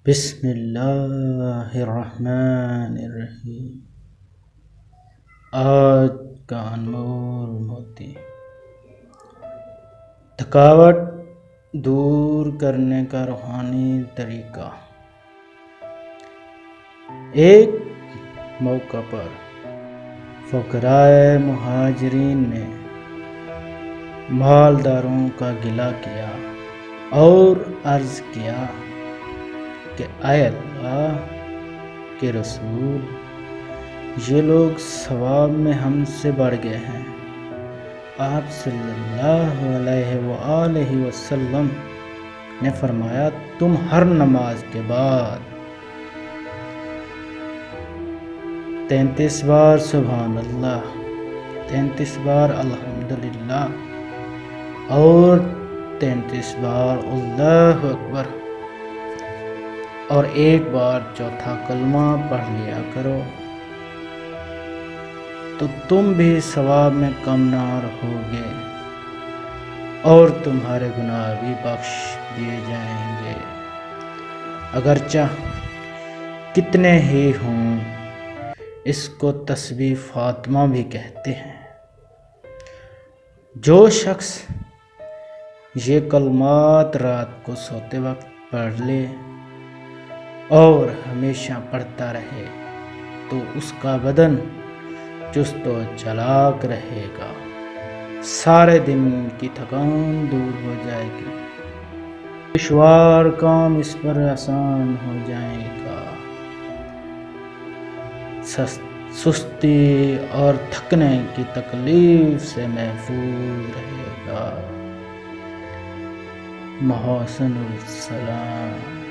بسم اللہ الرحمن الرحیم۔ آج کا انمول موتی، تھکاوٹ دور کرنے کا روحانی طریقہ۔ ایک موقع پر فقراء مہاجرین نے مالداروں کا گلہ کیا اور عرض کیا کہ اے اللہ کے رسول، یہ لوگ ثواب میں ہم سے بڑھ گئے ہیں۔ آپ صلی اللہ علیہ وآلہ وسلم نے فرمایا، تم ہر نماز کے بعد 33 بار سبحان اللہ، 33 بار الحمدللہ اور 33 بار اللہ اکبر اور ایک بار چوتھا کلمہ پڑھ لیا کرو، تو تم بھی ثواب میں کم نہ رہو گے اور تمہارے گناہ بھی بخش دیے جائیں گے، اگرچہ کتنے ہی ہوں۔ اس کو تسبیح فاطمہ بھی کہتے ہیں۔ جو شخص یہ کلمات رات کو سوتے وقت پڑھ لے اور ہمیشہ پڑھتا رہے تو اس کا بدن چست و چالاک رہے گا، سارے دن کی تھکان دور ہو جائے گی، دشوار کام اس پر آسان ہو جائے گا، سستی اور تھکنے کی تکلیف سے محفوظ رہے گا۔ محسن السلام۔